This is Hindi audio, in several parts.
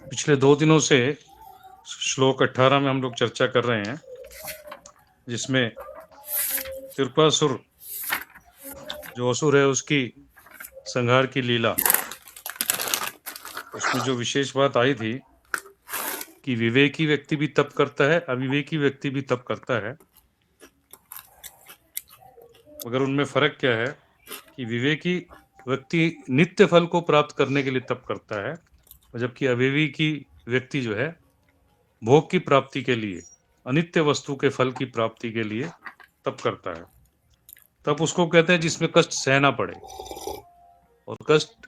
पिछले 2 दिनों से श्लोक 18 में हम लोग चर्चा कर रहे हैं, जिसमें त्रिपुरासुर जो असुर है उसकी संहार की लीला। उसमें जो विशेष बात आई थी कि विवेकी व्यक्ति भी तप करता है, अविवेकी व्यक्ति भी तप करता है, मगर उनमें फर्क क्या है कि विवेकी व्यक्ति नित्य फल को प्राप्त करने के लिए तप करता है, जबकि अविवेकी व्यक्ति जो है भोग की प्राप्ति के लिए, अनित्य वस्तु के फल की प्राप्ति के लिए तप करता है। तप उसको कहते हैं जिसमें कष्ट सहना पड़े, और कष्ट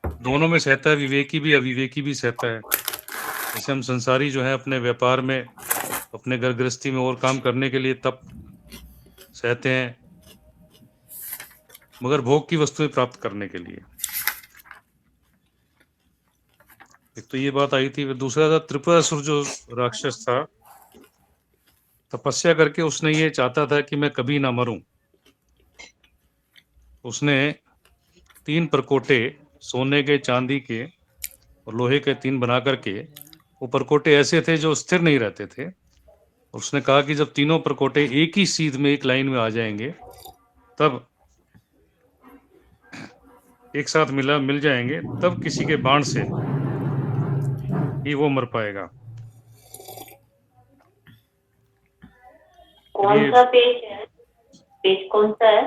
दोनों में सहता है, विवेकी भी अविवेकी भी सहता है। जैसे हम संसारी जो है अपने व्यापार में, अपने घर गृहस्थी में और काम करने के लिए तप सहते हैं, मगर भोग की वस्तुएं प्राप्त करने के लिए। एक तो ये बात आई थी। दूसरा था त्रिपुरासुर जो राक्षस था, तपस्या करके उसने ये चाहता था कि मैं कभी ना मरूं। उसने 3 परकोटे सोने के, चांदी के और लोहे के 3 बना करके, वो परकोटे ऐसे थे जो स्थिर नहीं रहते थे। उसने कहा कि जब तीनों परकोटे एक ही सीध में, एक लाइन में आ जाएंगे, तब एक साथ मिल जाएंगे, तब किसी के बाण से ही वो मर पाएगा। कौन सा पेज है? पेज कौन सा है?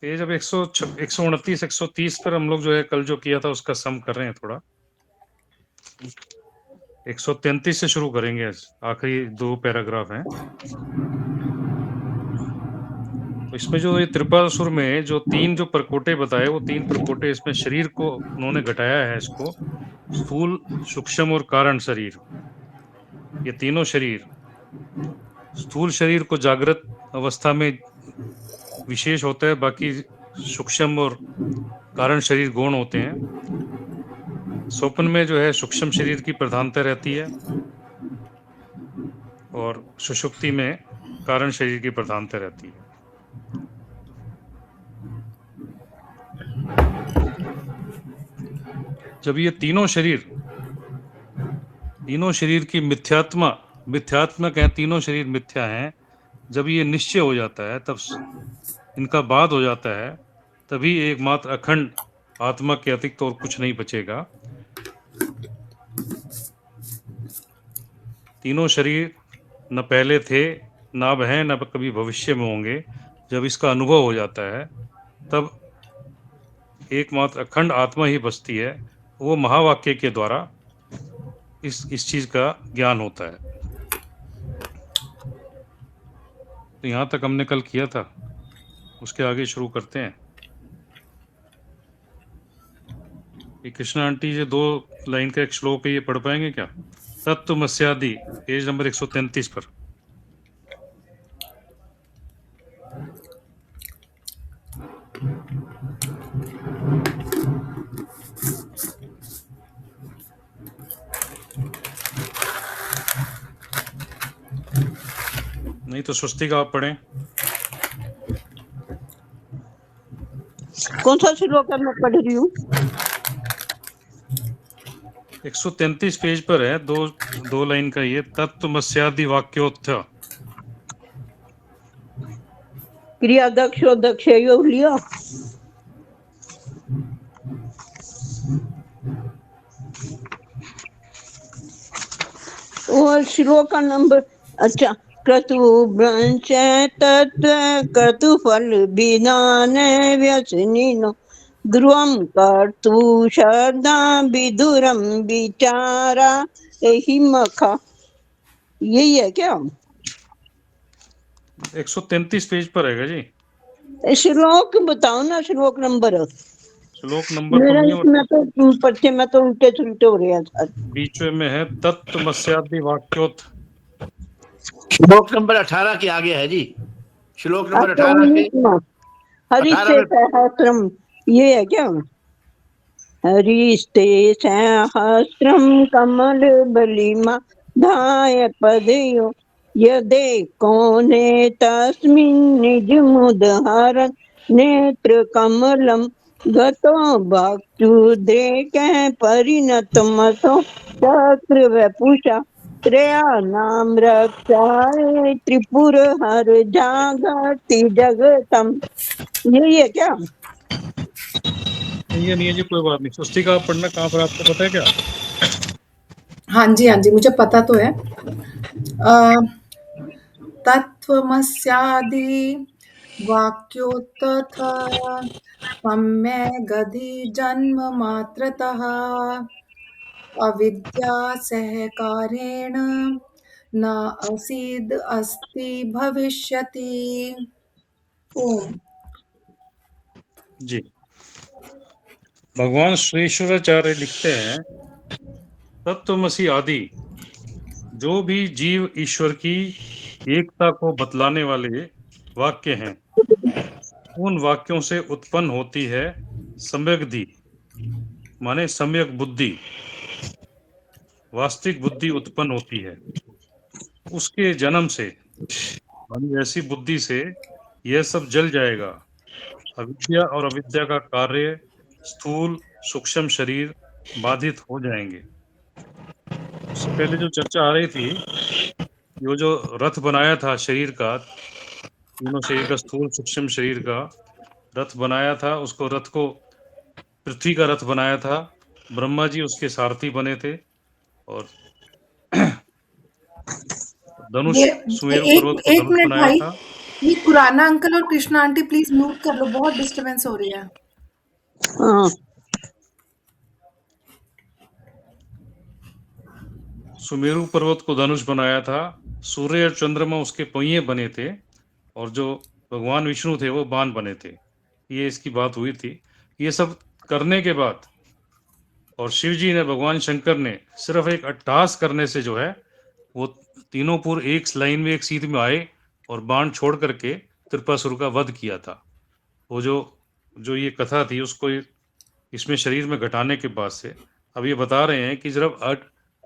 पेज अब 129 130 पर हम लोग जो है कल जो किया था उसका सम कर रहे हैं थोड़ा। 133 से शुरू करेंगे, आखिरी 2 पैराग्राफ हैं। तो इसमें जो ये त्रिपुरासुर में जो 3 जो परकोटे बताए, वो 3 परकोटे, इसमें शरीर को उन्होंने घटाया है, इसको स्थूल, सूक्ष्म और कारण शरीर। ये तीनों शरीर, स्थूल शरीर को जागृत अवस्था में विशेष होता है, बाकी सूक्ष्म और कारण शरीर गौण होते हैं। स्वप्न में जो है सूक्ष्म शरीर की प्रधानता रहती है, और सुषुप्ति में कारण शरीर की प्रधानता रहती है। जब ये तीनों शरीर की मिथ्यात्मा कहें, तीनों शरीर मिथ्या हैं, जब ये निश्चय हो जाता है, तब इनका बाद हो जाता है, तभी एकमात्र अखंड आत्मा के अतिरिक्त और कुछ नहीं बचेगा। तीनों शरीर न पहले थे, न अब हैं, न कभी भविष्य में होंगे। जब इसका अनुभव हो जाता है, तब एकमात्र अखंड आत्मा ही बचती है। वो महावाक्य के द्वारा इस चीज का ज्ञान होता है। तो यहां तक हमने कल किया था, उसके आगे शुरू करते हैं। ये कृष्णा आंटी ये 2 लाइन का एक श्लोक है, ये पढ़ पाएंगे क्या? तत्वमस्यादि, पेज नंबर 133 पर। नहीं तो स्वस्तिक आप पढ़ें। कौन सा श्लोक मैं पढ़ रही हूँ? 133 पेज पर है, 2 लाइन का ये तत्वमस्यादि वाक्योत्थ। क्रिया दक्ष लिया। और श्लोक का नंबर, अच्छा, क्रतु ब्रंच तत्व क्रतु फल विधान व्यसनिनो ध्रुवम कर्तु श्रद्धा विदुरम विचारा यही मखा। यही है क्या? 133 पेज पर है जी। श्लोक बताओ ना, श्लोक नंबर। श्लोक नंबर मेरा तो इसमें तो पर्चे में तो उल्टे सुलटे हो रहे हैं। बीच में है तत्वमस्यादि वाक्योत्थ। श्लोक नंबर 18 के आगे है जी। श्लोक नंबर 18 के हरिस्ते सहस्त्रम, ये है क्या? हरिस्ते सहस्त्रम कमल बलिमा धाय पदयो यदे कोने तस्मिन् निज मुदहर नेत्र कमलम गतो भक्तुद्रेक परिणतमसो चक्र वपुषा त्रया नाम रक्षाए त्रिपुर हर जागति जगतम। यही है क्या? ये नहीं है जी, कोई बात नहीं। स्वस्तिका आप पढ़ना, कहाँ पर आपको पता है क्या? हाँ जी, मुझे पता तो है। तत्त्वमस्यादि वाक्योत्तथ सम्यगधि जन्म मात्रतः अविद्या सहकारेण न असीद अस्ति भविष्यति। ओम। जी, भगवान श्रीश्वराचार्य लिखते हैं, तत्वमसी आदि जो भी जीव ईश्वर की एकता को बतलाने वाले वाक्य हैं, उन वाक्यों से उत्पन्न होती है सम्यग्धि, माने सम्यक बुद्धि, वास्तविक बुद्धि उत्पन्न होती है। उसके जन्म से, मानी ऐसी बुद्धि से यह सब जल जाएगा। अविद्या और अविद्या का कार्य, स्थूल सूक्ष्म शरीर बाधित हो जाएंगे। उससे पहले जो चर्चा आ रही थी, ये जो रथ बनाया था शरीर का, तीनों शरीर का, स्थूल सूक्ष्म शरीर का रथ बनाया था, उसको रथ को पृथ्वी का रथ बनाया था। ब्रह्मा जी उसके सारथी बने थे और धनुष, सुमेरु पर्वत को एक धनुष मिनट बनाया भाई, था। ये पुराना अंकल और कृष्णा आंटी प्लीज म्यूट कर लो, बहुत डिस्टरबेंस हो रही है। हाँ, सुमेरु पर्वत को धनुष बनाया था। सूर्य और चंद्रमा उसके पहिए बने थे और जो भगवान विष्णु थे वो बाण बने थे। ये इसकी बात हुई थी। ये सब करने के बाद और शिव जी ने, भगवान शंकर ने सिर्फ एक अट्टहास करने से जो है वो तीनों पुर एक लाइन में, एक सीध में आए और बाण छोड़ करके त्रिपुरासुर का वध किया था। वो जो ये कथा थी उसको इसमें शरीर में घटाने के बाद से अब ये बता रहे हैं कि जब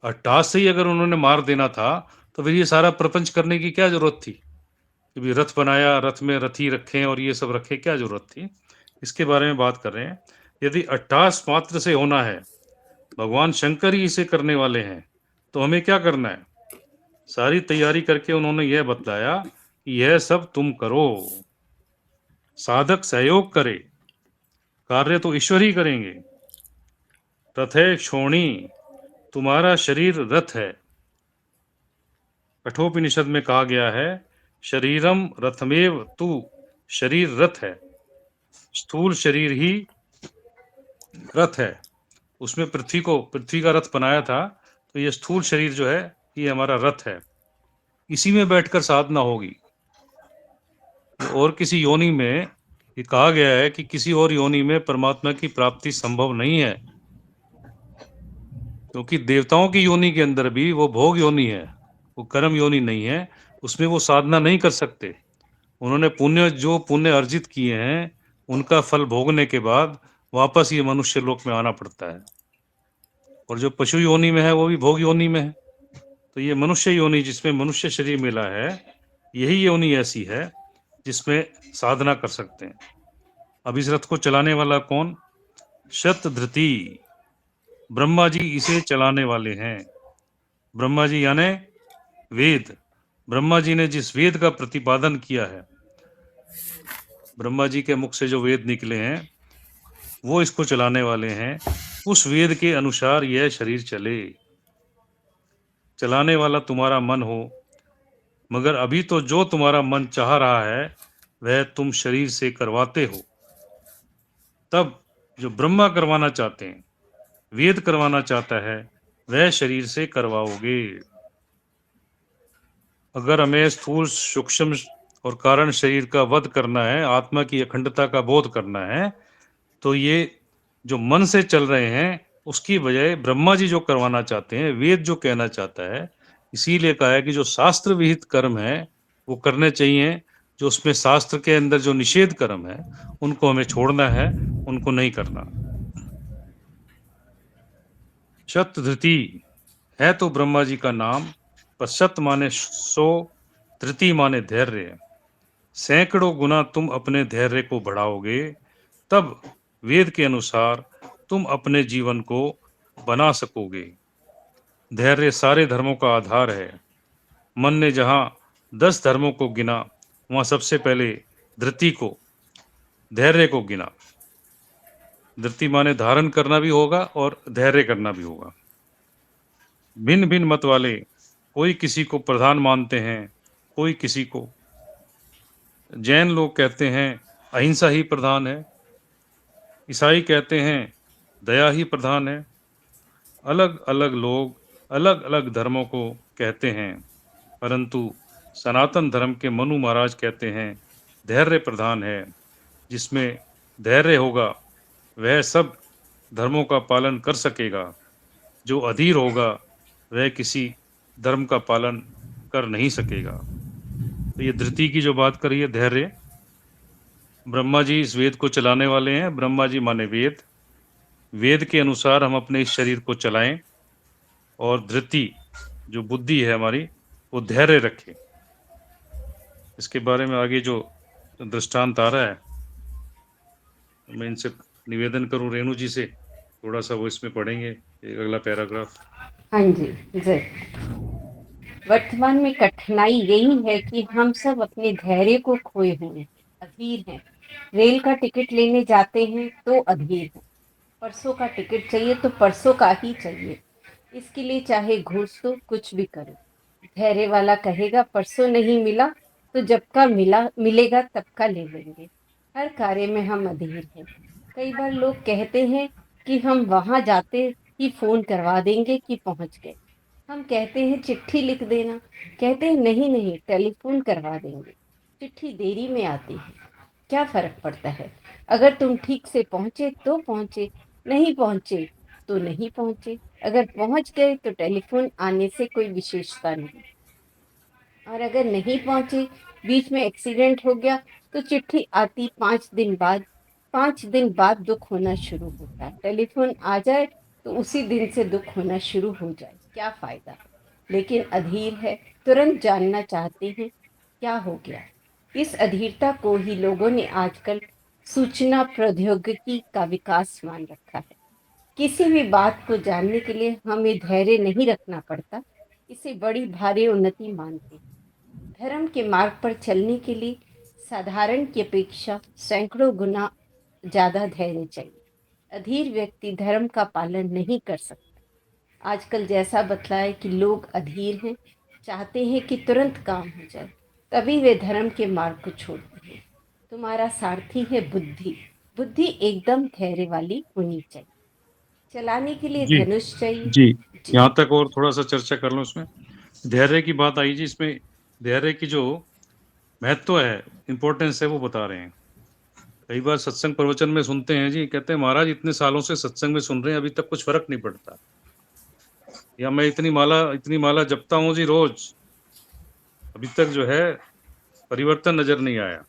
अट्टहास से ही अगर उन्होंने मार देना था तो फिर ये सारा प्रपंच करने की क्या जरूरत थी कि भी रथ बनाया, रथ में रथी रखें और ये सब रखे, क्या जरूरत थी? इसके बारे में बात कर रहे हैं। यदि अट्टहास मात्र से होना है, भगवान शंकर ही इसे करने वाले हैं, तो हमें क्या करना है? सारी तैयारी करके उन्होंने यह बतलाया कि यह सब तुम करो, साधक सहयोग करे, कार्य तो ईश्वर ही करेंगे। रथ है क्षोणी, तुम्हारा शरीर रथ है। कठोपनिषद में कहा गया है, शरीरम रथमेव तू, शरीर रथ है, स्थूल शरीर ही रथ है। उसमें पृथ्वी का रथ बनाया था, तो ये स्थूल शरीर जो है ये हमारा रथ है। इसी में बैठकर साधना होगी। और किसी योनि में, ये कहा गया है कि किसी और योनि में परमात्मा की प्राप्ति संभव नहीं है, क्योंकि देवताओं की योनि के अंदर भी वो भोग योनि है, वो कर्म योनि नहीं है, उसमें वो साधना नहीं कर सकते। उन्होंने जो पुण्य अर्जित किए हैं उनका फल भोगने के बाद वापस ये मनुष्य लोक में आना पड़ता है। और जो पशु योनि में है वो भी भोग योनि में है। तो ये मनुष्य योनि, जिसमें मनुष्य शरीर मिला है, यही योनि ऐसी है जिसमें साधना कर सकते हैं। अब इस रथ को चलाने वाला कौन? शतधृति, ब्रह्मा जी इसे चलाने वाले हैं। ब्रह्मा जी यानी वेद। ब्रह्मा जी ने जिस वेद का प्रतिपादन किया है, ब्रह्मा जी के मुख से जो वेद निकले हैं वो इसको चलाने वाले हैं। उस वेद के अनुसार यह शरीर चले। चलाने वाला तुम्हारा मन हो, मगर अभी तो जो तुम्हारा मन चाह रहा है वह तुम शरीर से करवाते हो। तब जो ब्रह्मा करवाना चाहते हैं, वेद करवाना चाहता है, वह शरीर से करवाओगे। अगर हमें स्थूल सूक्ष्म और कारण शरीर का वध करना है, आत्मा की अखंडता का बोध करना है, तो ये जो मन से चल रहे हैं उसकी बजाय ब्रह्मा जी जो करवाना चाहते हैं, वेद जो कहना चाहता है, इसीलिए कहा है कि जो शास्त्र विहित कर्म है वो करने चाहिए। जो उसमें शास्त्र के अंदर जो निषेध कर्म है उनको हमें छोड़ना है, उनको नहीं करना। शतधृति है तो ब्रह्मा जी का नाम, पर शत माने 100, धृति माने धैर्य। सैकड़ों गुना तुम अपने धैर्य को बढ़ाओगे, तब वेद के अनुसार तुम अपने जीवन को बना सकोगे। धैर्य सारे धर्मों का आधार है। मन ने जहां 10 धर्मों को गिना, वहां सबसे पहले धृति को, धैर्य को गिना। धृति माने धारण करना भी होगा और धैर्य करना भी होगा। भिन्न भिन्न मत वाले कोई किसी को प्रधान मानते हैं, कोई किसी को। जैन लोग कहते हैं अहिंसा ही प्रधान है, ईसाई कहते हैं दया ही प्रधान है। अलग अलग लोग अलग अलग धर्मों को कहते हैं, परंतु सनातन धर्म के मनु महाराज कहते हैं धैर्य प्रधान है। जिसमें धैर्य होगा वह सब धर्मों का पालन कर सकेगा। जो अधीर होगा वह किसी धर्म का पालन कर नहीं सकेगा। तो ये धृति की जो बात करी है, धैर्य, ब्रह्मा जी इस वेद को चलाने वाले हैं। ब्रह्मा जी माने वेद, वेद के अनुसार हम अपने इस शरीर को चलाएं और धृति जो बुद्धि है हमारी वो धैर्य रखे। इसके बारे में आगे जो दृष्टांत आ रहा है, मैं इनसे निवेदन करूं रेणु जी से थोड़ा सा वो इसमें पढ़ेंगे एक अगला पैराग्राफ। हाँ जी, जय। वर्तमान में कठिनाई यही है कि हम सब अपने धैर्य को खोए हुए हैं, अधीर हैं। रेल का टिकट लेने जाते हैं तो अधीर हैं। परसों का टिकट चाहिए तो परसों का ही चाहिए। इसके लिए चाहे घूस दो, कुछ भी करो। धैर्य वाला कहेगा परसों नहीं मिला तो जब का मिलेगा तब का ले लेंगे। हर कार्य में हम अधीर हैं। कई बार लोग कहते हैं कि हम वहां जाते ही फोन करवा देंगे कि पहुंच गए। हम कहते हैं चिट्ठी लिख देना, कहते हैं नहीं टेलीफोन करवा देंगे। चिट्ठी देरी में आती है, क्या फर्क पड़ता है? अगर तुम ठीक से पहुंचे तो पहुंचे, नहीं पहुंचे तो नहीं पहुंचे। अगर पहुंच गए तो टेलीफोन आने से कोई विशेषता नहीं, और अगर नहीं पहुंचे, बीच में एक्सीडेंट हो गया तो चिट्ठी आती 5 दिन बाद। 5 दिन बाद दुख होना शुरू होता है। टेलीफोन आ जाए तो उसी दिन से दुख होना शुरू हो जाए, क्या फायदा? लेकिन अधीर है, तुरंत जानना चाहते हैं क्या हो गया। इस अधीरता को ही लोगों ने आजकल सूचना प्रौद्योगिकी का विकास मान रखा है। किसी भी बात को जानने के लिए हमें धैर्य नहीं रखना पड़ता, इसे बड़ी भारी उन्नति मानते हैं। धर्म के मार्ग पर चलने के लिए साधारण की अपेक्षा सैकड़ों गुना ज्यादा धैर्य चाहिए। अधीर व्यक्ति धर्म का पालन नहीं कर सकता। आजकल जैसा बतला है कि लोग अधीर हैं, चाहते हैं कि तुरंत काम हो जाए, तभी वे धर्म के मार्ग को छोड़ते हैं। तुम्हारा सारथी है बुद्धि, बुद्धि एकदम धैर्य वाली होनी चाहिए। चलाने के लिए जी धनुष चाहिए। जी, यहाँ तक और थोड़ा सा चर्चा कर लो इसमें। धैर्य की बात आई जी, इसमें धैर्य की जो महत्व है, इंपॉर्टेंस है, वो बता रहे हैं। कई बार सत्संग प्रवचन में सुनते हैं जी, कहते हैं महाराज इतने सालों से सत्संग में सुन रहे हैं, अभी तक कुछ फर्क नहीं पड़ता। या मैं इतनी माला जपता हूँ जी रोज, अभी तक जो है परिवर्तन नजर नहीं आया,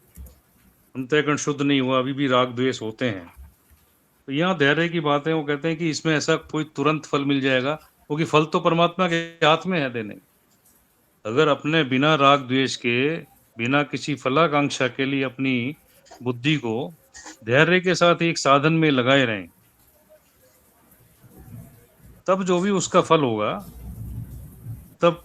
अंतःकरण शुद्ध नहीं हुआ, अभी भी राग द्वेष होते हैं। तो यहाँ धैर्य की बात है, वो कहते हैं कि इसमें ऐसा कोई तुरंत फल मिल जाएगा, क्योंकि फल तो परमात्मा के हाथ में है देने। अगर अपने बिना राग द्वेष के, बिना किसी फलाकांक्षा के लिए अपनी बुद्धि को धैर्य के साथ एक साधन में लगाए रहें, तब जो भी उसका फल होगा, तब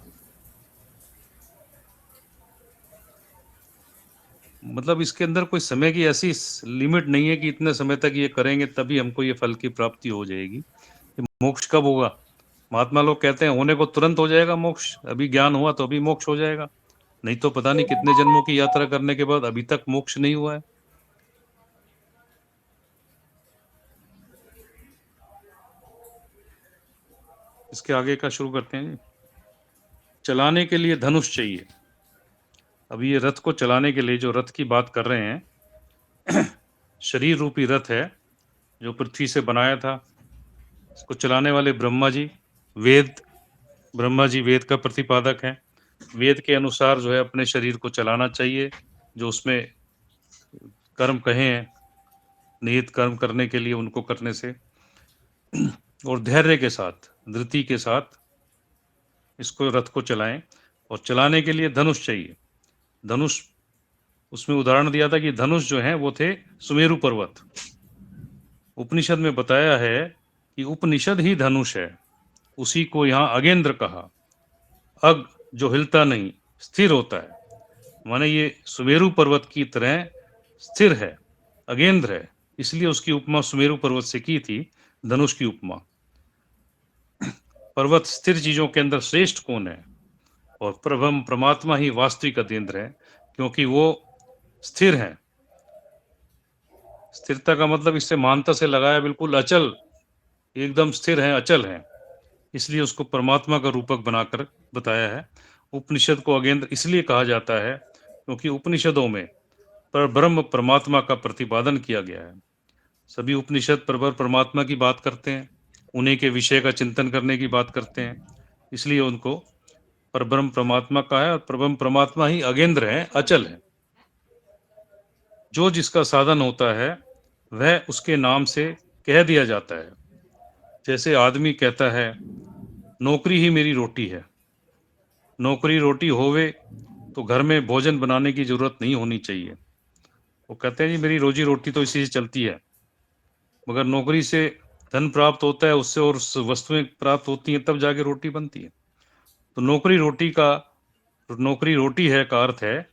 मतलब इसके अंदर कोई समय की ऐसी लिमिट नहीं है कि इतने समय तक ये करेंगे तभी हमको ये फल की प्राप्ति हो जाएगी। मोक्ष कब होगा? महात्मा लोग कहते हैं होने को तुरंत हो जाएगा मोक्ष, अभी ज्ञान हुआ तो अभी मोक्ष हो जाएगा, नहीं तो पता नहीं कितने जन्मों की यात्रा करने के बाद अभी तक मोक्ष नहीं हुआ है। इसके आगे का शुरू करते हैं। चलाने के लिए धनुष चाहिए। अभी ये रथ को चलाने के लिए जो रथ की बात कर रहे हैं, शरीर रूपी रथ है जो पृथ्वी से बनाया था। इसको चलाने वाले ब्रह्मा जी, ब्रह्मा जी वेद का प्रतिपादक हैं। वेद के अनुसार जो है अपने शरीर को चलाना चाहिए, जो उसमें कर्म कहे हैं, नियत कर्म करने के लिए उनको करने से, और धैर्य के साथ, धृति के साथ इसको रथ को चलाएं। और चलाने के लिए धनुष चाहिए। धनुष, उसमें उदाहरण दिया था कि धनुष जो है वो थे सुमेरु पर्वत। उपनिषद में बताया है कि उपनिषद ही धनुष है। उसी को यहाँ अगेंद्र कहा। अग जो हिलता नहीं, स्थिर होता है, माने ये सुमेरु पर्वत की तरह स्थिर है, अगेंद्र है, इसलिए उसकी उपमा सुमेरु पर्वत से की थी, धनुष की उपमा। पर्वत स्थिर चीजों के अंदर श्रेष्ठ कौन है? और प्रभम परमात्मा ही वास्तविक अधीन्द्र है, क्योंकि वो स्थिर है। स्थिरता का मतलब इससे महानता से लगाया, बिल्कुल अचल, एकदम स्थिर है, अचल है, इसलिए उसको परमात्मा का रूपक बनाकर बताया है। उपनिषद को अगेंद्र इसलिए कहा जाता है क्योंकि उपनिषदों में पर ब्रह्म परमात्मा का प्रतिपादन किया गया है। सभी उपनिषद परबर परमात्मा की बात करते हैं, उन्हीं के विषय का चिंतन करने की बात करते हैं, इसलिए उनको परब्रह्म परमात्मा का है। और परब्रह्म परमात्मा ही अगेंद्र है, अचल है। जो जिसका साधन होता है वह उसके नाम से कह दिया जाता है। जैसे आदमी कहता है नौकरी ही मेरी रोटी है, नौकरी रोटी होवे तो घर में भोजन बनाने की जरूरत नहीं होनी चाहिए। वो कहते हैं जी मेरी रोजी रोटी तो इसी से चलती है, मगर नौकरी से धन प्राप्त होता है, उससे और वस्तुएं प्राप्त होती हैं, तब जाके रोटी बनती है। तो नौकरी रोटी है का अर्थ है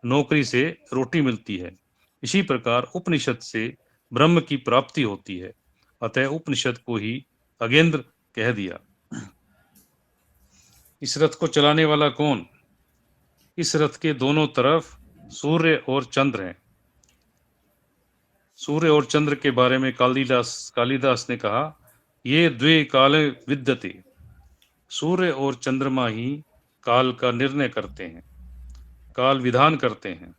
नौकरी से रोटी मिलती है। इसी प्रकार उपनिषद से ब्रह्म की प्राप्ति होती है, अतः उपनिषद को ही अगेंद्र कह दिया। इस रथ को चलाने वाला कौन? इस रथ के दोनों तरफ सूर्य और चंद्र हैं। सूर्य और चंद्र के बारे में कालिदास ने कहा ये द्वे काले विद्यते। सूर्य और चंद्रमा ही काल का निर्णय करते हैं, काल विधान करते हैं।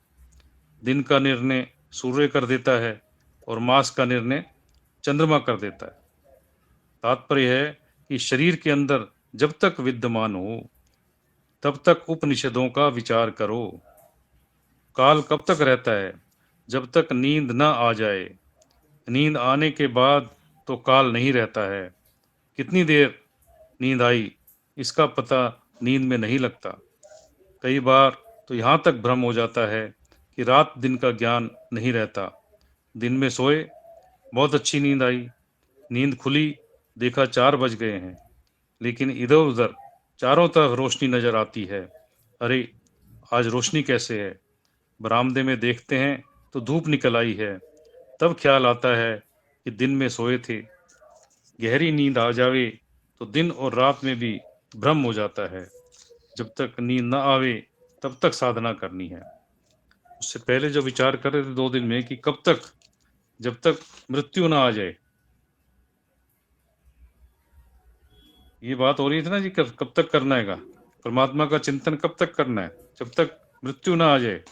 दिन का निर्णय सूर्य कर देता है और मास का निर्णय चंद्रमा कर देता है। तात्पर्य है कि शरीर के अंदर जब तक विद्यमान हो तब तक उपनिषदों का विचार करो। काल कब तक रहता है? जब तक नींद न आ जाए। नींद आने के बाद तो काल नहीं रहता है। कितनी देर नींद आई इसका पता नींद में नहीं लगता। कई बार तो यहाँ तक भ्रम हो जाता है कि रात दिन का ज्ञान नहीं रहता। दिन में सोए, बहुत अच्छी नींद आई, नींद खुली, देखा 4 बज गए हैं, लेकिन इधर उधर चारों तरफ रोशनी नजर आती है। अरे आज रोशनी कैसे है? बरामदे में देखते हैं तो धूप निकल आई है। तब ख्याल आता है कि दिन में सोए थे। गहरी नींद आ जावे तो दिन और रात में भी भ्रम हो जाता है। जब तक नींद न आवे तब तक साधना करनी है। उससे पहले जो विचार कर रहे थे 2 दिन में कि कब तक, जब तक मृत्यु ना आ जाए। ये बात हो रही थी ना जी, कब तक करना है? परमात्मा का चिंतन कब तक करना है? जब तक मृत्यु ना आ जाए।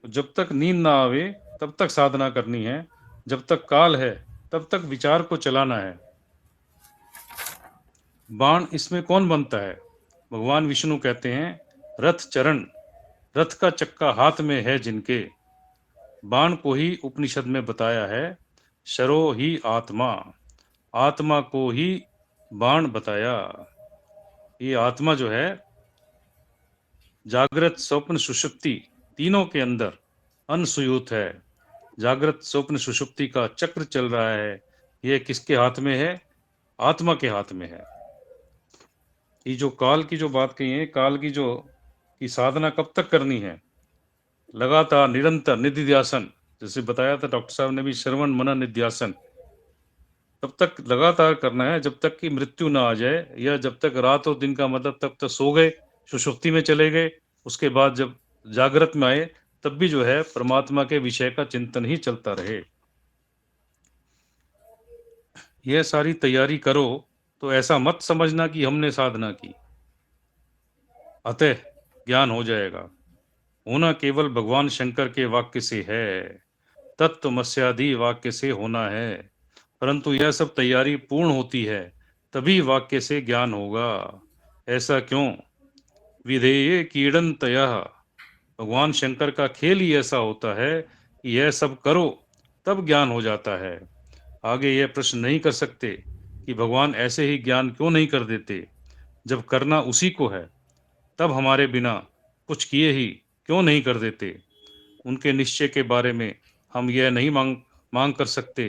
जब तक नींद ना आवे तब तक साधना करनी है। जब तक काल है तब तक विचार को चलाना है। बाण इसमें कौन बनता है? भगवान विष्णु कहते हैं रथ चरण, रथ का चक्का हाथ में है जिनके। बाण को ही उपनिषद में बताया है शरो ही आत्मा, आत्मा को ही बाण बताया। ये आत्मा जो है जागृत स्वप्न सुषुप्ति तीनों के अंदर अनसुयूत है। जागृत स्वप्न सुषुप्ति का चक्र चल रहा है। यह किसके हाथ में है? आत्मा के हाथ में है। ये जो काल की जो बात कही है, काल की जो की साधना कब तक करनी है? लगातार निरंतर निधिध्यासन, जैसे बताया था डॉक्टर साहब ने भी, श्रवण मनन निध्यासन तब तक लगातार करना है जब तक कि मृत्यु ना आ जाए, या जब तक रात और दिन का मतलब तब तक सो गए, सुषुप्ति में चले गए, उसके बाद जब जागृत में आए तब भी जो है परमात्मा के विषय का चिंतन ही चलता रहे। यह सारी तैयारी करो तो ऐसा मत समझना कि हमने साधना की अतः ज्ञान हो जाएगा। होना केवल भगवान शंकर के वाक्य से है, तत्वमस्यादि वाक्य से होना है। परंतु यह सब तैयारी पूर्ण होती है तभी वाक्य से ज्ञान होगा। ऐसा क्यों? विधेय कीड़नतयः, भगवान शंकर का खेल ही ऐसा होता है कि यह सब करो तब ज्ञान हो जाता है। आगे यह प्रश्न नहीं कर सकते कि भगवान ऐसे ही ज्ञान क्यों नहीं कर देते, जब करना उसी को है, तब हमारे बिना कुछ किए ही क्यों नहीं कर देते। उनके निश्चय के बारे में हम यह नहीं मांग कर सकते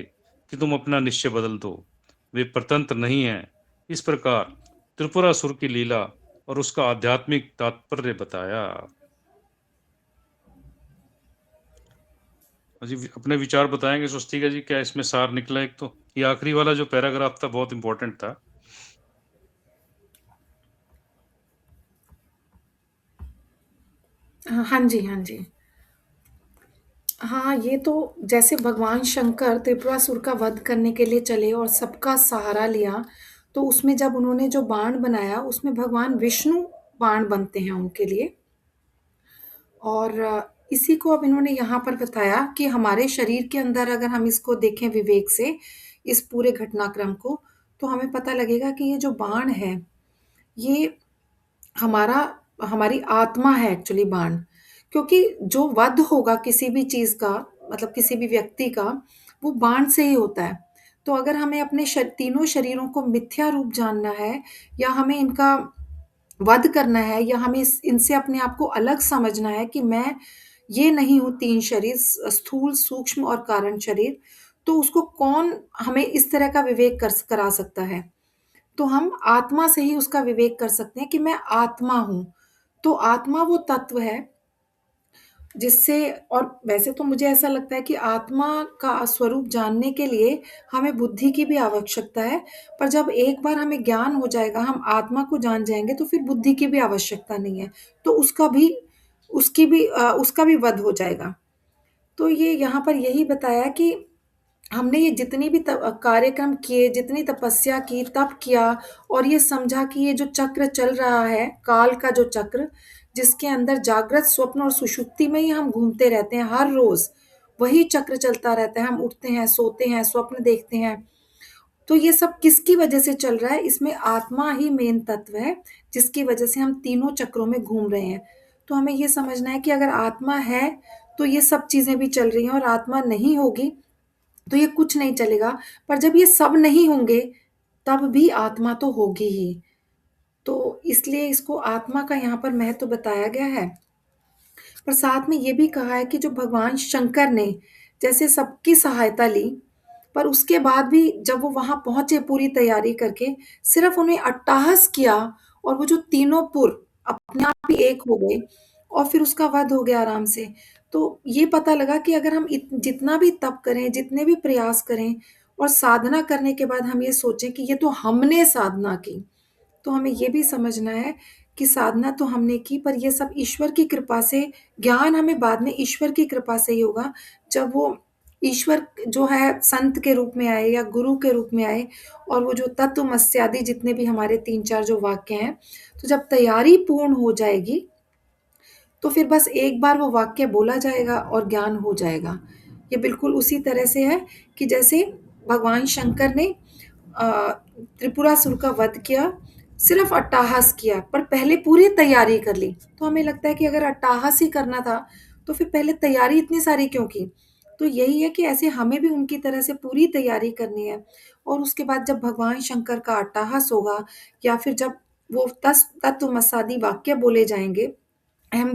कि तुम अपना निश्चय बदल दो। वे परतंत्र नहीं हैं। इस प्रकार त्रिपुरासुर की लीला और उसका आध्यात्मिक तात्पर्य बताया। जी अपने विचार बताएंगे स्वस्तिका जी, क्या इसमें सार निकला? एक तो ये आखिरी वाला जो पैराग्राफ था बहुत इंपॉर्टेंट था। हाँ जी, हाँ जी। हाँ, ये तो जैसे भगवान शंकर त्रिपुरासुर का वध करने के लिए चले और सबका सहारा लिया, तो उसमें जब उन्होंने जो बाण बनाया, उसमें भगवान विष्णु बाण बनते हैं उनके लिए। और इसी को अब इन्होंने यहाँ पर बताया कि हमारे शरीर के अंदर अगर हम इसको देखें विवेक से, इस पूरे घटनाक्रम को, तो हमें पता लगेगा कि ये जो बाण है, ये हमारा हमारी आत्मा है एक्चुअली बाण। क्योंकि जो वध होगा किसी भी चीज़ का, मतलब किसी भी व्यक्ति का, वो बाण से ही होता है। तो अगर हमें अपने तीनों शरीरों को मिथ्या रूप जानना है, या हमें इनका वध करना है, या हमें इनसे अपने आप को अलग समझना है कि मैं ये नहीं हूँ तीन शरीर, स्थूल, सूक्ष्म और कारण शरीर, तो उसको कौन हमें इस तरह का विवेक करा सकता है? तो हम आत्मा से ही उसका विवेक कर सकते हैं कि मैं आत्मा हूँ। तो आत्मा वो तत्व है जिससे, और वैसे तो मुझे ऐसा लगता है कि आत्मा का स्वरूप जानने के लिए हमें बुद्धि की भी आवश्यकता है, पर जब एक बार हमें ज्ञान हो जाएगा, हम आत्मा को जान जाएँगे, तो फिर बुद्धि की भी आवश्यकता नहीं है। तो उसका भी वध हो जाएगा। तो ये यहाँ पर यही बताया कि हमने ये जितनी भी कार्यक्रम किए, जितनी तपस्या की, तप किया, और ये समझा कि ये जो चक्र चल रहा है, काल का जो चक्र, जिसके अंदर जागृत, स्वप्न और सुषुप्ति में ही हम घूमते रहते हैं हर रोज, वही चक्र चलता रहता है। हम उठते हैं, सोते हैं, स्वप्न देखते हैं। तो ये सब किसकी वजह से चल रहा है? इसमें आत्मा ही मेन तत्व है, जिसकी वजह से हम तीनों चक्रों में घूम रहे हैं। तो हमें ये समझना है कि अगर आत्मा है, तो ये सब चीजें भी चल रही हैं, और आत्मा नहीं होगी तो ये कुछ नहीं चलेगा। पर जब ये सब नहीं होंगे, तब भी आत्मा तो होगी ही। तो इसलिए इसको आत्मा का यहाँ पर महत्व बताया गया है। पर साथ में ये भी कहा है कि जो भगवान शंकर ने जैसे सबकी सहायता ली, पर उसके बाद भी जब वो वहां पहुंचे पूरी तैयारी करके, सिर्फ उन्हें अट्टहास किया, और वो जो तीनों पुर अपने आप ही एक हो गए, और फिर उसका वध हो गया आराम से। तो ये पता लगा कि अगर हम जितना भी तप करें, जितने भी प्रयास करें, और साधना करने के बाद हम ये सोचें कि ये तो हमने साधना की, तो हमें ये भी समझना है कि साधना तो हमने की, पर ये सब ईश्वर की कृपा से, ज्ञान हमें बाद में ईश्वर की कृपा से ही होगा। जब वो ईश्वर जो है संत के रूप में आए या गुरु के रूप में आए, और वो जो तत्वमस्यादि जितने भी हमारे 3-4 जो वाक्य हैं, तो जब तैयारी पूर्ण हो जाएगी, तो फिर बस एक बार वो वाक्य बोला जाएगा और ज्ञान हो जाएगा। ये बिल्कुल उसी तरह से है कि जैसे भगवान शंकर ने त्रिपुरासुर का वध किया, सिर्फ अट्टहास किया, पर पहले पूरी तैयारी कर ली। तो हमें लगता है कि अगर अट्टहास ही करना था, तो फिर पहले तैयारी इतनी सारी क्यों की? तो यही है कि ऐसे हमें भी उनकी तरह से पूरी तैयारी करनी है, और उसके बाद जब भगवान शंकर का अट्टहास होगा, या फिर जब वो तत्वमसादि वाक्य बोले जाएंगे, अहम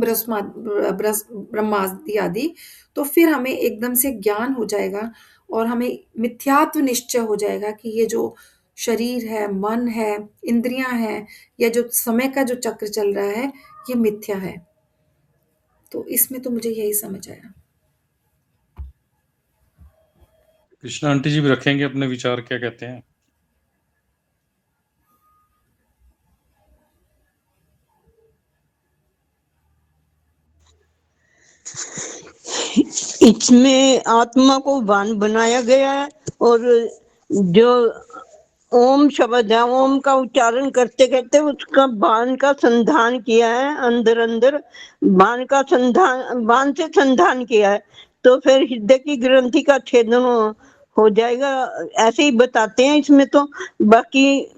ब्रह्मादि आदि, तो फिर हमें एकदम से ज्ञान हो जाएगा, और हमें मिथ्यात्व निश्चय हो जाएगा कि ये जो शरीर है, मन है, इंद्रियां हैं, या जो समय का जो चक्र चल रहा है, ये मिथ्या है। तो इसमें तो मुझे यही समझ आया। कृष्णा आंटी जी भी रखेंगे अपने विचार, क्या कहते हैं? इसमें आत्मा को बाण बनाया गया है, और जो ओम शब्द है, ओम का उच्चारण करते करते उसका बाण का संधान किया है, अंदर अंदर बाण का संधान, बाण से संधान किया है, तो फिर हृदय की ग्रंथि का छेदन हो जाएगा, ऐसे ही बताते हैं इसमें। तो बाकी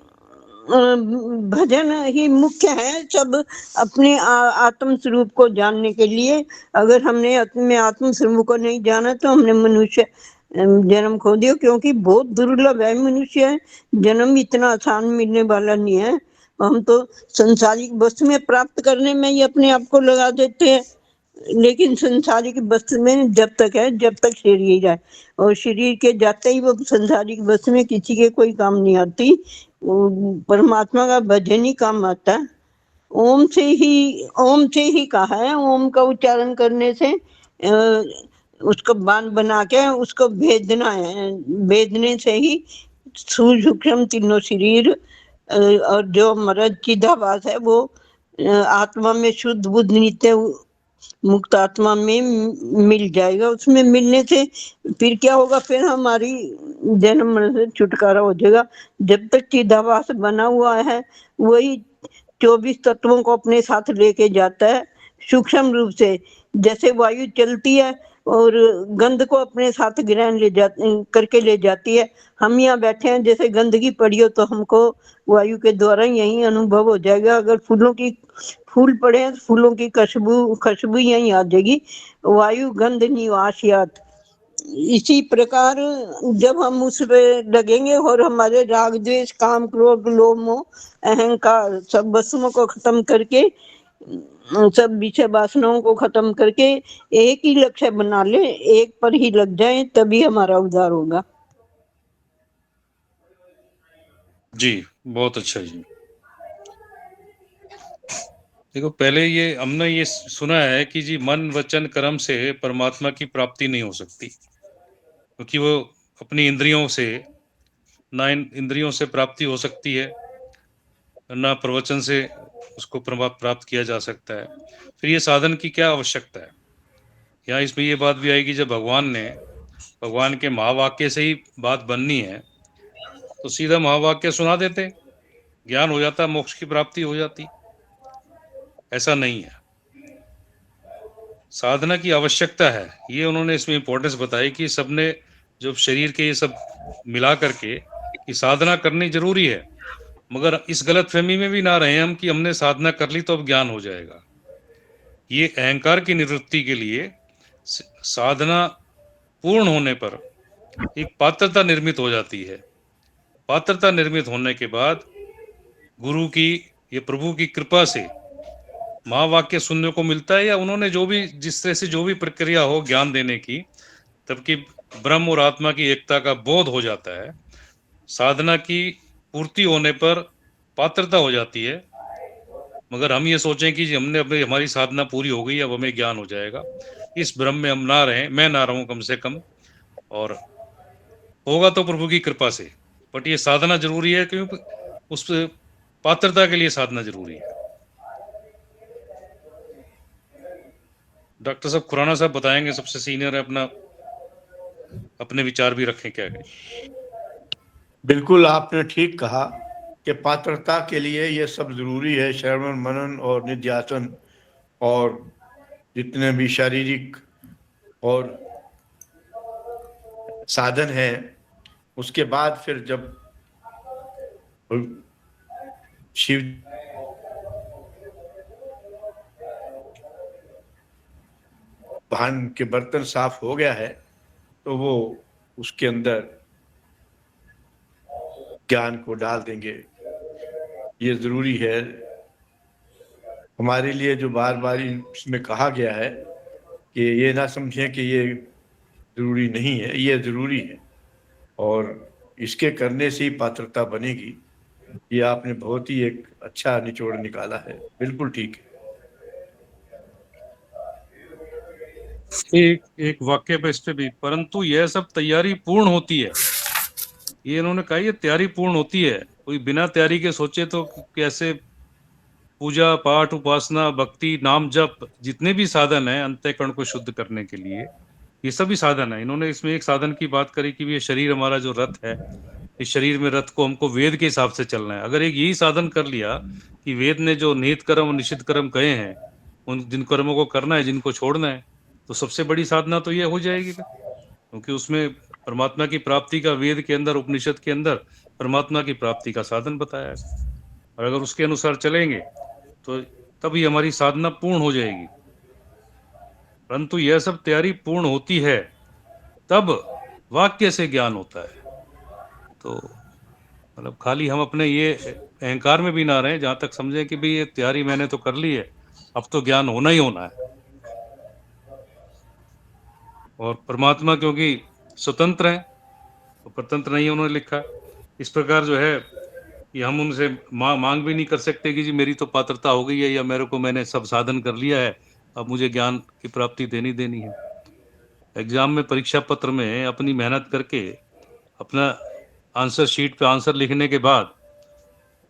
भजन ही मुख्य है सब अपने आत्म स्वरूप को जानने के लिए। अगर हमने अपने आत्म स्वरूप को नहीं जाना, तो हमने मनुष्य जन्म खो दिया, क्योंकि बहुत दुर्लभ है मनुष्य है, जन्म इतना आसान मिलने वाला नहीं है। हम तो संसारिक वस्तु में प्राप्त करने में ही अपने आप को लगा देते हैं, लेकिन संसारिक वस्तु में जब तक है, जब तक शरीर है, और शरीर के जाते ही वो संसारिक वस्तु में किसी के कोई काम नहीं आती। परमात्मा का भजन ही काम आता है। ओम से ही कहा है। ओम का उच्चारण करने से उसको बाण बना के उसको भेदना है। भेदने से ही सूक्ष्म तीनों शरीर और जो मरद चिदाभास है वो आत्मा में शुद्ध बुद्ध नित्य मुक्त आत्मा में मिल जाएगा। उसमें मिलने से फिर क्या होगा, फिर हमारी जन्म मरण से छुटकारा हो जाएगा। जब तक चिदाभास बना हुआ है वही 24 तत्वों को अपने साथ लेके जाता है सूक्ष्म रूप से। जैसे वायु चलती है और गंध को अपने साथ ग्रहण करके ले जाती है। हम यहाँ बैठे हैं, जैसे गंदगी पड़ी हो तो हमको वायु के द्वारा यही अनुभव हो जाएगा। अगर फूल पड़े हैं तो फूलों की खुशबू यही आ जाएगी। वायु गंध निवासियात। इसी प्रकार जब हम उस पे लगेंगे और हमारे राग द्वेष काम क्रोध लोभ मोह अहंकार सब वस्तुओं को खत्म करके, सब विषय वासनाओं को खत्म करके एक ही लक्ष्य बना ले, एक पर ही लग जाए, तभी हमारा उद्धार होगा। जी, बहुत अच्छा जी। देखो, पहले ये हमने ये सुना है कि जी मन वचन कर्म से परमात्मा की प्राप्ति नहीं हो सकती, क्योंकि वो अपनी इंद्रियों से, ना इन इंद्रियों से प्राप्ति हो सकती है, ना प्रवचन से उसको प्राप्त किया जा सकता है। फिर ये साधन की क्या आवश्यकता है? यहाँ इसमें ये बात भी आएगी, जब भगवान के महावाक्य से ही बात बननी है तो सीधा महावाक्य सुना देते, ज्ञान हो जाता, मोक्ष की प्राप्ति हो जाती। ऐसा नहीं है, साधना की आवश्यकता है। ये उन्होंने इसमें इंपॉर्टेंस बताई कि सबने जब शरीर के ये सब मिला करके कि साधना करनी जरूरी है, मगर इस गलत फहमी में भी ना रहे हम कि हमने साधना कर ली तो अब ज्ञान हो जाएगा। ये अहंकार की निवृत्ति के लिए साधना पूर्ण होने पर एक पात्रता निर्मित हो जाती है। पात्रता निर्मित होने के बाद गुरु की या प्रभु की कृपा से महावाक्य सुनने को मिलता है, या उन्होंने जो भी जिस तरह से जो भी प्रक्रिया हो ज्ञान देने की, तबकि ब्रह्म और आत्मा की एकता का बोध हो जाता है। साधना की पूर्ति होने पर पात्रता हो जाती है। मगर हम ये सोचें कि हमने अपनी हमारी साधना पूरी हो गई, अब हमें ज्ञान हो जाएगा, इस भ्रम में हम ना रहें, मैं ना रहूं कम से कम। और होगा तो प्रभु की कृपा से, बट ये साधना जरूरी है, क्योंकि उस पात्रता के लिए साधना जरूरी है। डॉक्टर साहब खुराना साहब बताएंगे, सबसे सीनियर है, अपने विचार भी रखें क्या है। बिल्कुल आपने ठीक कहा कि पात्रता के लिए ये सब जरूरी है, श्रवण मनन और निध्यासन और जितने भी शारीरिक और साधन है। उसके बाद फिर जब शिव भान के बर्तन साफ हो गया है तो वो उसके अंदर ज्ञान को डाल देंगे। ये जरूरी है हमारे लिए, जो बार बार इसमें कहा गया है कि ये ना समझें कि ये जरूरी नहीं है, ये जरूरी है और इसके करने से ही पात्रता बनेगी। ये आपने बहुत ही एक अच्छा निचोड़ निकाला है, बिल्कुल ठीक है। एक वाक्य पे इस पे भी, परंतु यह सब तैयारी पूर्ण होती है। ये इन्होंने कहा, ये तैयारी पूर्ण होती है। कोई बिना तैयारी के सोचे तो कैसे पूजा पाठ उपासना भक्ति नाम जप जितने भी साधन है अंतःकरण को शुद्ध करने के लिए, ये सभी साधन है। इन्होंने इसमें एक साधन की बात करी कि ये शरीर हमारा जो रथ है, इस शरीर में रथ को हमको वेद के हिसाब से चलना है। अगर एक यही साधन कर लिया कि वेद ने जो निहित कर्म और निषिद्ध कर्म कहे हैं, उन जिन कर्मों को करना है जिनको छोड़ना है, तो सबसे बड़ी साधना तो ये हो जाएगी, क्योंकि उसमें परमात्मा की प्राप्ति का वेद के अंदर उपनिषद के अंदर परमात्मा की प्राप्ति का साधन बताया है। और अगर उसके अनुसार चलेंगे तो तभी हमारी साधना पूर्ण हो जाएगी। परंतु यह सब तैयारी पूर्ण होती है तब वाक्य से ज्ञान होता है। तो मतलब खाली हम अपने ये अहंकार में भी ना रहें, जहां तक समझें कि भाई ये तैयारी मैंने तो कर ली है, अब तो ज्ञान होना ही होना है। और परमात्मा क्योंकि स्वतंत्र हैं, तो परतंत्र नहीं उन्होंने लिखा। इस प्रकार जो है कि हम उनसे मांग भी नहीं कर सकते कि जी मेरी तो पात्रता हो गई है, या मेरे को मैंने सब साधन कर लिया है, अब मुझे ज्ञान की प्राप्ति देनी है। एग्जाम में, परीक्षा पत्र में अपनी मेहनत करके अपना आंसर शीट पे आंसर लिखने के बाद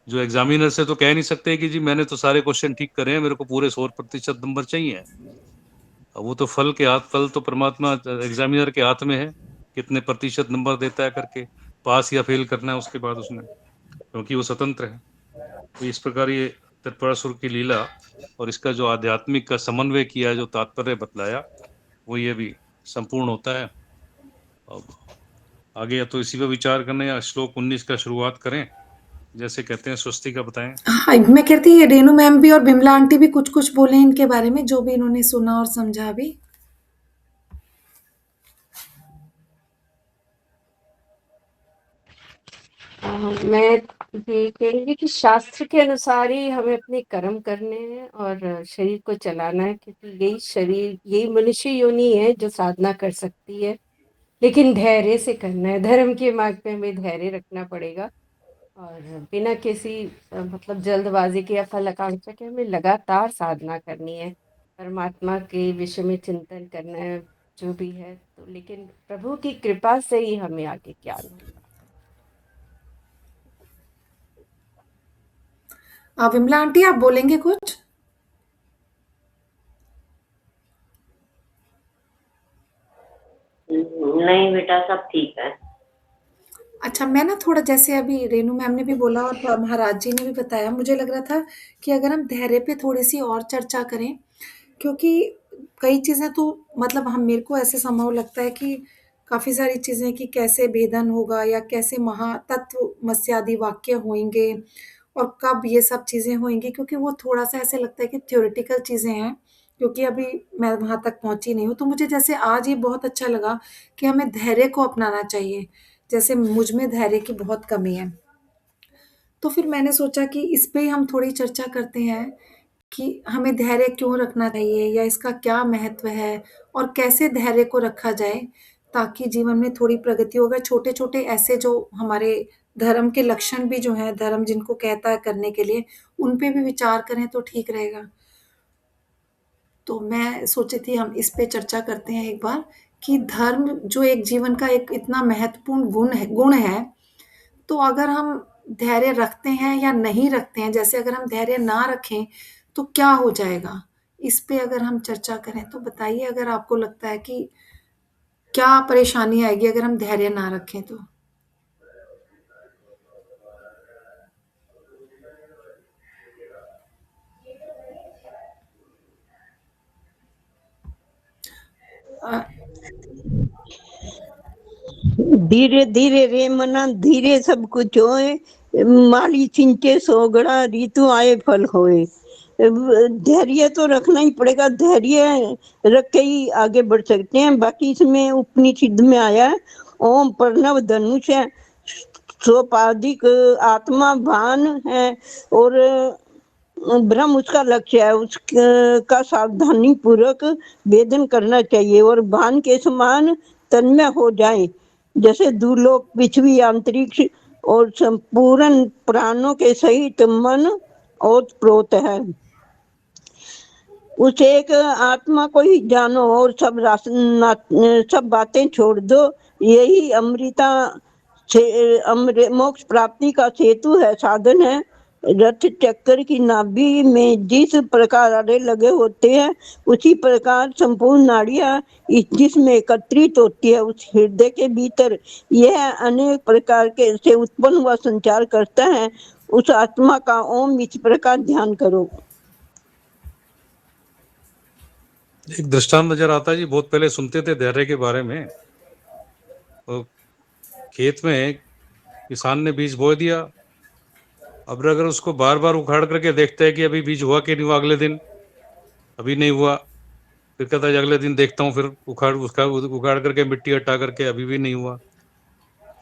जो एग्जामिनर से तो कह नहीं सकते कि जी मैंने तो सारे क्वेश्चन ठीक करे हैं, मेरे को पूरे 100% नंबर चाहिए। अब वो तो फल तो परमात्मा एग्जामिनर के हाथ में है, कितने प्रतिशत नंबर देता है करके, पास या फेल करना है उसके बाद उसने, क्योंकि वो स्वतंत्र है। तो इस प्रकार ये त्रिपुरासुर की लीला और इसका जो आध्यात्मिक का समन्वय किया, जो तात्पर्य बतलाया, वो ये भी संपूर्ण होता है। अब आगे या तो इसी पर विचार करने या श्लोक 19 का शुरुआत करें, जैसे कहते हैं स्वस्ति का बताएं। हाँ, मैं कहती हूँ ये रेनू मैम भी और बिमला आंटी भी कुछ-कुछ बोले इनके बारे में, जो भी इन्होंने सुना और समझा अभी। मैं ये कहेंगी कि शास्त्र के अनुसार ही हमें अपने कर्म करने हैं और शरीर को चलाना है, क्योंकि यही मनुष्य योनि है जो साधना कर सकती है, लेकिन धैर्य से करना है। धर्म के मार्ग पे हमें धैर्य रखना पड़ेगा और बिना किसी मतलब जल्दबाजी के या फल आकांक्षा के हमें लगातार साधना करनी है, परमात्मा के विषय में चिंतन करना है, जो भी है। तो लेकिन प्रभु की कृपा से ही हमें आगे ज्ञान होगा। विमला आंटी आप बोलेंगे कुछ? नहीं बेटा, सब ठीक है। अच्छा, मैं ना थोड़ा जैसे अभी रेनू मैम ने भी बोला और महाराज जी ने भी बताया, मुझे लग रहा था कि अगर हम धैर्य पे थोड़ी-सी और चर्चा करें, क्योंकि कई चीज़ें तो मतलब हम मेरे को ऐसे संभव लगता है कि काफ़ी सारी चीज़ें कि कैसे भेदन होगा या कैसे महातत्वमस्यादि वाक्य होंगे और कब ये सब चीज़ें होंगी, क्योंकि वो थोड़ा-सा ऐसे लगता है कि थ्योरेटिकल चीज़ें हैं, क्योंकि अभी मैं वहाँ तक पहुँची नहीं हूँ। तो मुझे जैसे आज ये बहुत अच्छा लगा कि हमें धैर्य को अपनाना चाहिए, जैसे मुझ में धैर्य की बहुत कमी है। तो फिर मैंने सोचा कि इस पे ही हम थोड़ी चर्चा करते हैं कि हमें धैर्य क्यों रखना चाहिए या इसका क्या महत्व है और कैसे धैर्य को रखा जाए ताकि जीवन में थोड़ी प्रगति हो। अगर छोटे-छोटे ऐसे जो हमारे धर्म के लक्षण भी जो हैं, धर्म जिनको कहता है करने के लिए, उन पे भी विचार करें तो ठीक रहेगा। तो मैं सोची थी हम इस पे चर्चा करते हैं एक बार कि धर्म जो एक जीवन का एक इतना महत्वपूर्ण गुण है, तो अगर हम धैर्य रखते हैं या नहीं रखते हैं, जैसे अगर हम धैर्य ना रखें, तो क्या हो जाएगा? इस पे अगर हम चर्चा करें, तो बताइए अगर आपको लगता है कि क्या परेशानी आएगी अगर हम धैर्य ना रखें तो? अ, धीरे धीरे रे मना, धीरे सब कुछ होए, माली सिंचे सोगड़ा, ऋतु आए फल होए। धैर्य तो रखना ही पड़ेगा, धैर्य रख के ही आगे बढ़ सकते हैं। बाकी इसमें उपनिषद में आया है, ओम प्रणव धनुष है, सोपाधिक आत्मा भान है, और ब्रह्म उसका लक्ष्य है, उसका सावधानी पूर्वक वेदन करना चाहिए और भान के समान तन्मय हो जाए, जैसे दूलोक, पृथ्वी, अंतरिक्ष और संपूर्ण प्राणों के सहित मन ओतप्रोत है। उस एक आत्मा को ही जानो और सब बातें छोड़ दो, यही अमृता से मोक्ष प्राप्ति का सेतु है, साधन है। रथ चक्कर की नाभि में जिस प्रकार आड़े लगे होते हैं, उसी प्रकार संपूर्ण नाड़ियां जिसमें एकत्रित होती है, उस हृदय के भीतर यह अनेक प्रकार के से उत्पन्न हुआ संचार करता है। उस आत्मा का ओम इस प्रकार ध्यान करो। एक दृष्टांत नजर आता है जी, बहुत पहले सुनते थे धैर्य के बारे में। तो खेत में किसान ने बीज बो दिया, अब अगर उसको बार बार उखाड़ करके देखते हैं कि अभी बीज हुआ कि नहीं हुआ, अगले दिन अभी नहीं हुआ, फिर कहता है अगले दिन देखता हूँ, फिर उखाड़ करके मिट्टी हटा करके अभी भी नहीं हुआ।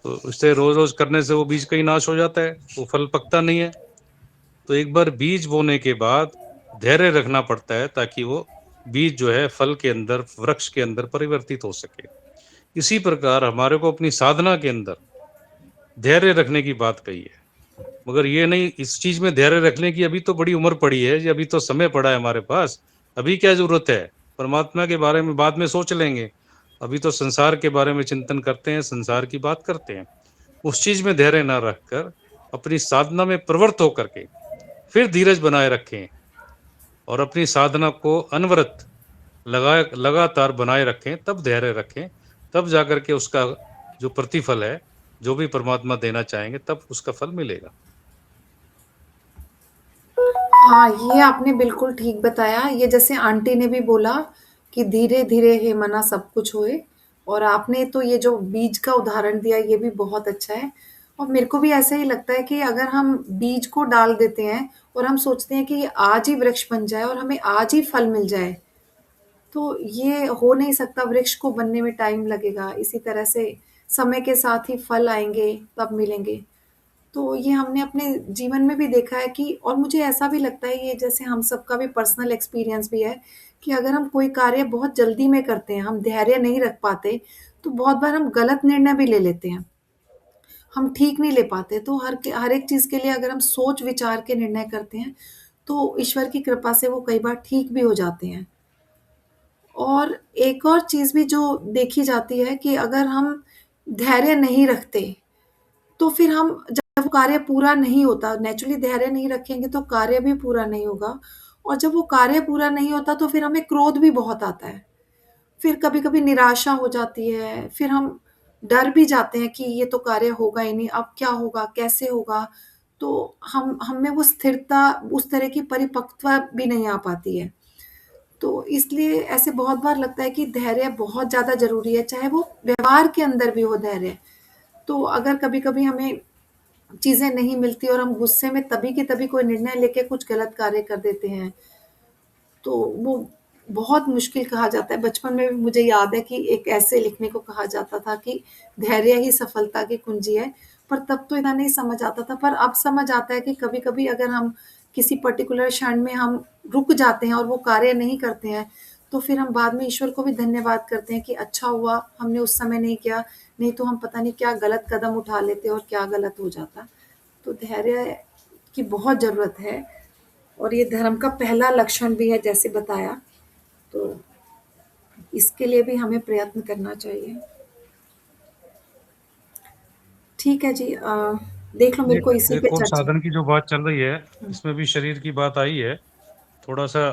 तो उससे रोज रोज करने से वो बीज कहीं नाश हो जाता है, वो फल पकता नहीं है। तो एक बार बीज बोने के बाद धैर्य रखना पड़ता है ताकि वो बीज जो है फल के अंदर, वृक्ष के अंदर परिवर्तित हो सके। इसी प्रकार हमारे को अपनी साधना के अंदर धैर्य रखने की बात कही है। मगर ये नहीं, इस चीज़ में धैर्य रखने की अभी तो बड़ी उम्र पड़ी है, जी अभी तो समय पड़ा है हमारे पास, अभी क्या ज़रूरत है? परमात्मा के बारे में बाद में सोच लेंगे। अभी तो संसार के बारे में चिंतन करते हैं, संसार की बात करते हैं। उस चीज़ में धैर्य ना रखकर अपनी साधना में प्रवृत्त होकर के फिर धीरज बनाए रखें और अपनी साधना को अनवरत लगातार बनाए रखें, तब धैर्य रखें, तब जाकर के उसका जो प्रतिफल है, जो भी परमात्मा देना चाहेंगे, तब उसका फल मिलेगा। हाँ, ये आपने बिल्कुल ठीक बताया। ये जैसे आंटी ने भी बोला कि धीरे-धीरे हे मना सब कुछ होए, और आपने तो ये जो बीज का उदाहरण दिया, ये भी बहुत अच्छा है। और मेरे को भी ऐसा ही लगता है कि अगर हम बीज को डाल देते हैं और हम सोचते हैं कि ये आज ही वृक्ष बन जाए और हमें आज ही फल मिल जाए, तो ये हो नहीं सकता। वृक्ष को बनने में टाइम लगेगा। इसी तरह से समय के साथ ही फल आएँगे, तब मिलेंगे। तो ये हमने अपने जीवन में भी देखा है कि, और मुझे ऐसा भी लगता है, ये जैसे हम सबका भी पर्सनल एक्सपीरियंस भी है कि अगर हम कोई कार्य बहुत जल्दी में करते हैं, हम धैर्य नहीं रख पाते, तो बहुत बार हम गलत निर्णय भी ले लेते हैं। हम ठीक नहीं ले पाते। तो हर एक चीज़ के लिए अगर हम सोच विचार के निर्णय करते हैं, तो ईश्वर की कृपा से वो कई बार ठीक भी हो जाते हैं। और एक और चीज़ भी जो देखी जाती है कि अगर हम धैर्य नहीं रखते, तो फिर हम जब वो कार्य पूरा नहीं होता, नेचुरली धैर्य नहीं रखेंगे तो कार्य भी पूरा नहीं होगा, और जब वो कार्य पूरा नहीं होता तो फिर हमें क्रोध भी बहुत आता है। फिर कभी-कभी निराशा हो जाती है, फिर हम डर भी जाते हैं कि ये तो कार्य होगा ही नहीं, अब क्या होगा, कैसे होगा? तो हम में वो स्थिरता, उस तरह की परिपक्वता भी नहीं आ पाती है। तो इसलिए ऐसे बहुत बार लगता है कि धैर्य बहुत ज़्यादा ज़रूरी है, चाहे वो व्यवहार के अंदर भी हो धैर्य। तो अगर कभी-कभी हमें चीज़ें नहीं मिलती और हम गुस्से में तभी के तभी कोई निर्णय लेके कुछ गलत कार्य कर देते हैं, तो वो बहुत मुश्किल कहा जाता है। बचपन में भी मुझे याद है कि एक ऐसे लिखने को कहा जाता था कि धैर्य ही सफलता की कुंजी है, पर तब तो इतना नहीं समझ आता था। पर अब समझ आता है कि कभी-कभी अगर हम किसी पर्टिकुलर क्षण में हम रुक जाते हैं और वो कार्य नहीं करते हैं, तो फिर हम बाद में ईश्वर को भी धन्यवाद करते हैं कि अच्छा हुआ हमने उस समय नहीं किया, नहीं तो हम पता नहीं क्या गलत कदम उठा लेते और क्या गलत हो जाता। तो धैर्य की बहुत ज़रूरत है, और ये धर्म का पहला लक्षण भी है जैसे बताया, तो इसके लिए भी हमें प्रयत्न करना चाहिए। ठीक है जी, देख लो मेरे को इसी पे देखो, चर्चा। साधन की जो बात चल रही है, इसमें भी शरीर की बात आई है। थोड़ा-सा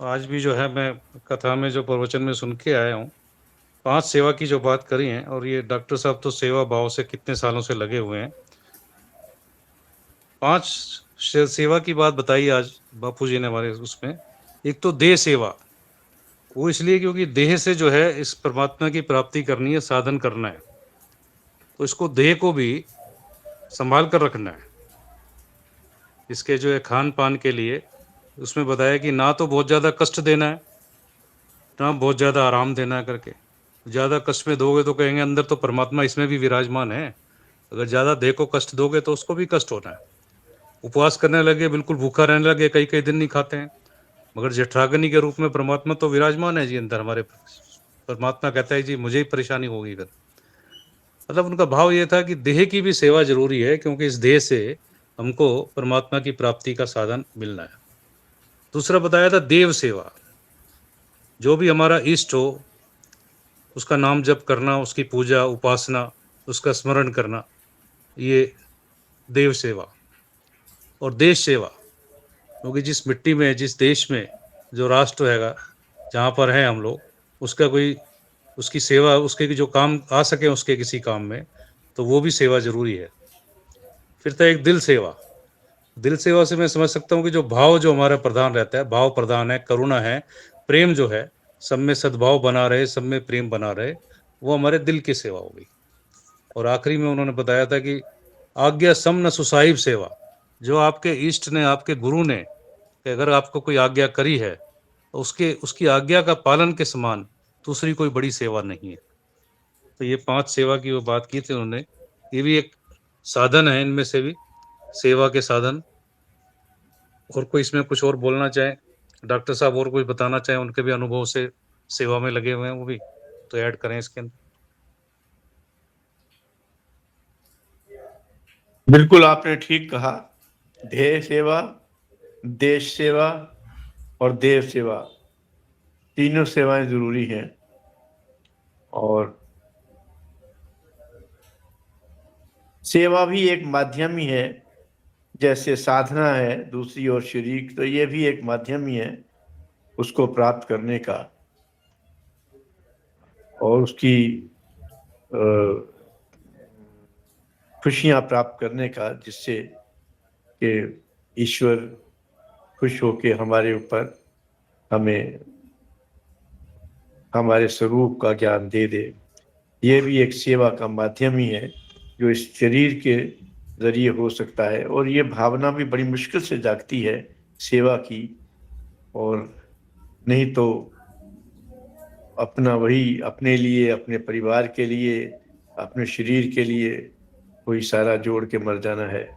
आज भी जो है मैं कथा में जो प्रवचन में सुन के आया हूँ, 5 सेवा की जो बात करी है, और ये डॉक्टर साहब तो सेवा भाव से कितने सालों से लगे हुए हैं। 5 सेवा की बात बताई आज बापू जी ने हमारे उसमें। एक तो देह सेवा, वो इसलिए क्योंकि देह से जो है इस परमात्मा की प्राप्ति करनी है, साधन करना है। तो इसको देह को भी सँभाल कर रखना है। इसके जो है खान-पान के लिए उसमें बताया कि ना तो बहुत ज़्यादा कष्ट देना है, ना बहुत ज़्यादा आराम देना है करके। ज़्यादा कष्ट में दोगे तो कहेंगे अंदर तो परमात्मा इसमें भी विराजमान है। अगर ज़्यादा देह को कष्ट दोगे तो उसको भी कष्ट होना है। उपवास करने लगे, बिल्कुल भूखा रहने लगे, कई-कई दिन नहीं खाते हैं। मगर जठराग्नि के रूप में परमात्मा तो विराजमान है जी अंदर हमारे। परमात्मा कहता है जी मुझे ही परेशानी होगी फिर। मतलब उनका भाव ये था कि देह की भी सेवा ज़रूरी है, क्योंकि इस देह से हमको परमात्मा की प्राप्ति का साधन मिलना है। दूसरा बताया था देव सेवा। जो भी हमारा इष्ट हो, उसका नाम जप करना, उसकी पूजा, उपासना, उसका स्मरण करना, ये देव सेवा। और देश सेवा, क्योंकि जिस मिट्टी में, जिस देश में, जो राष्ट्र हैगा, जहाँ पर हैं हम लोग, उसका कोई, उसकी सेवा, उसके जो काम आ सके उसके किसी काम में, तो वो भी सेवा ज़रूरी है। फिर था एक दिल सेवा। दिल सेवा से मैं समझ सकता हूँ कि जो भाव जो हमारा प्रधान रहता है, भाव प्रधान है, करुणा है, प्रेम जो है, सब में सद्भाव बना रहे, सब में प्रेम बना रहे, वो हमारे दिल की सेवा हो गई। और आखिरी में उन्होंने बताया था कि आज्ञा सम न सुसाहिब सेवा। जो आपके इष्ट ने, आपके गुरु ने, कि अगर आपको कोई आज्ञा करी है, तो उसकी आज्ञा का पालन के समान दूसरी कोई बड़ी सेवा नहीं है। तो ये 5 सेवा की वो बात की थी उन्होंने। ये भी एक साधन है, इनमें से भी सेवा के साधन। और कोई इसमें कुछ और बोलना चाहे डॉक्टर साहब और कुछ बताना चाहें, उनके भी अनुभव से सेवा में लगे हुए हैं वो भी, तो ऐड करें इसके अंदर। बिल्कुल आपने ठीक कहा। ध्येय सेवा, देश सेवा और देव सेवा, तीनों सेवाएं जरूरी हैं। और सेवा भी एक माध्यम ही है, जैसे साधना है दूसरी ओर शरीर, तो ये भी एक माध्यम ही है उसको प्राप्त करने का और उसकी खुशियां प्राप्त करने का, जिससे कि ईश्वर खुश होके हमारे ऊपर हमें हमारे स्वरूप का ज्ञान दे दे। ये भी एक सेवा का माध्यम ही है जो इस शरीर के जरिए हो सकता है। और ये भावना भी बड़ी मुश्किल से जागती है सेवा की, और नहीं तो अपना वही अपने लिए, अपने परिवार के लिए, अपने शरीर के लिए कोई सारा जोड़ के मर जाना है।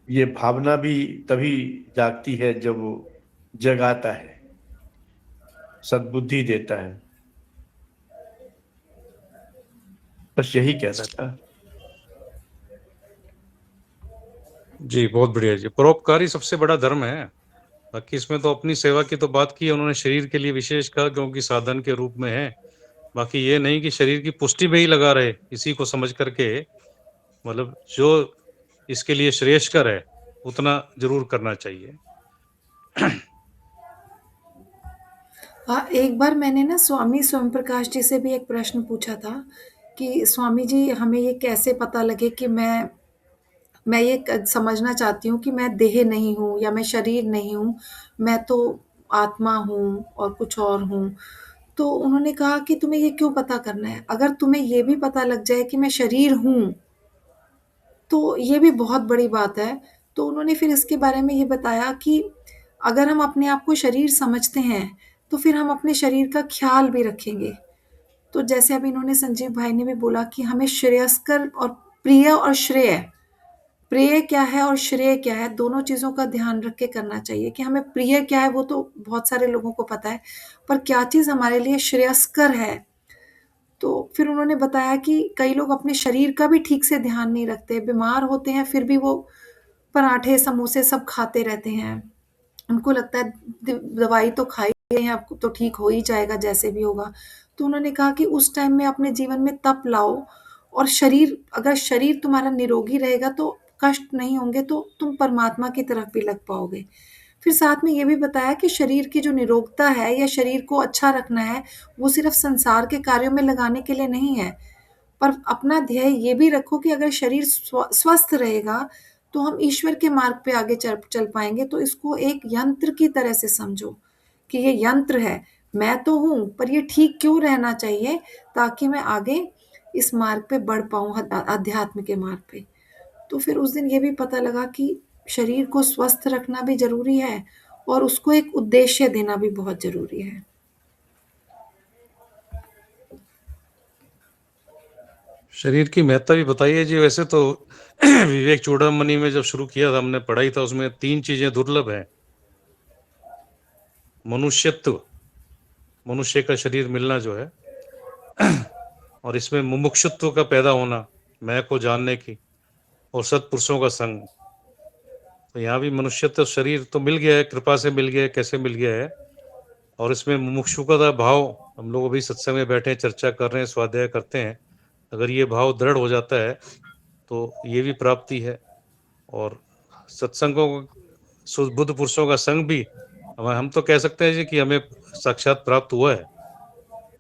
ये भावना भी तभी जागती है जब वो जगाता है, सद्बुद्धि देता है। बस यही कहना था। जी बहुत बढ़िया जी। परोपकारी सबसे बड़ा धर्म है। बाकी इसमें तो अपनी सेवा की तो बात की उन्होंने, शरीर के लिए विशेष कहा क्योंकि साधन के रूप में है। बाकी ये नहीं कि शरीर की पुष्टि में ही लगा रहे, इसी को समझ करके मतलब जो इसके लिए श्रेयस्कर है उतना जरूर करना चाहिए। हाँ, एक बार मैंने ना स्वामी स्वयं प्रकाश जी से भी एक प्रश्न पूछा था कि स्वामी जी हमें ये कैसे पता लगे कि मैं ये समझना चाहती हूँ कि मैं देह नहीं हूँ या मैं शरीर नहीं हूँ, मैं तो आत्मा हूँ और कुछ और हूँ। तो उन्होंने कहा कि तुम्हें ये क्यों पता करना है? अगर तुम्हें ये भी पता लग जाए कि मैं शरीर हूँ, तो ये भी बहुत बड़ी बात है। तो उन्होंने फिर इसके बारे में ये बताया कि अगर हम अपने आप को शरीर समझते हैं, तो फिर हम अपने शरीर का ख़्याल भी रखेंगे। तो जैसे अभी इन्होंने संजीव भाई ने भी बोला कि हमें श्रेयस्कर और प्रिय क्या है और श्रेय क्या है, दोनों चीज़ों का ध्यान रख के करना चाहिए कि हमें प्रिय क्या है वो तो बहुत सारे लोगों को पता है, पर क्या चीज़ हमारे लिए श्रेयस्कर है। तो फिर उन्होंने बताया कि कई लोग अपने शरीर का भी ठीक से ध्यान नहीं रखते, बीमार होते हैं फिर भी वो पराठे, समोसे सब खाते रहते हैं। उनको लगता है दवाई तो खाई है, अब तो ठीक हो ही जाएगा जैसे भी होगा। तो उन्होंने कहा कि उस टाइम में अपने जीवन में तप लाओ, और अगर शरीर तुम्हारा निरोगी रहेगा तो कष्ट नहीं होंगे, तो तुम परमात्मा की तरफ भी लग पाओगे। फिर साथ में ये भी बताया कि शरीर की जो निरोगता है या शरीर को अच्छा रखना है, वो सिर्फ संसार के कार्यों में लगाने के लिए नहीं है, पर अपना ध्येय ये भी रखो कि अगर शरीर स्वस्थ रहेगा तो हम ईश्वर के मार्ग पे आगे चल पाएंगे। तो इसको एक यंत्र की तरह से समझो कि ये यंत्र है, मैं तो हूँ पर ये ठीक क्यों रहना चाहिए ताकि मैं आगे इस मार्ग पे बढ़ पाऊँ, अध्यात्म के मार्ग पे। तो फिर उस दिन ये भी पता लगा कि शरीर को स्वस्थ रखना भी जरूरी है और उसको एक उद्देश्य देना भी बहुत जरूरी है। शरीर की महत्ता भी बताइए जी। वैसे तो विवेक चूड़ामणि में जब शुरू किया था हमने पढ़ाई था, उसमें 3 चीजें दुर्लभ हैं। मनुष्यत्व, मनुष्य का शरीर मिलना जो है, और इसमें मुमुक्षुत्व का पैदा होना, मैं को जानने की, और सत्पुरुषों का संग। तो यहाँ भी मनुष्यत्व शरीर तो मिल गया है, कृपा से मिल गया है, कैसे मिल गया है, और इसमें मुमुक्षु का भाव, हम लोग अभी सत्संग में बैठे चर्चा कर रहे हैं, स्वाध्याय करते हैं, अगर ये भाव दृढ़ हो जाता है तो ये भी प्राप्ति है। और सत्संगों, बुद्ध पुरुषों का संग भी हम तो कह सकते हैं जी कि हमें साक्षात प्राप्त हुआ है।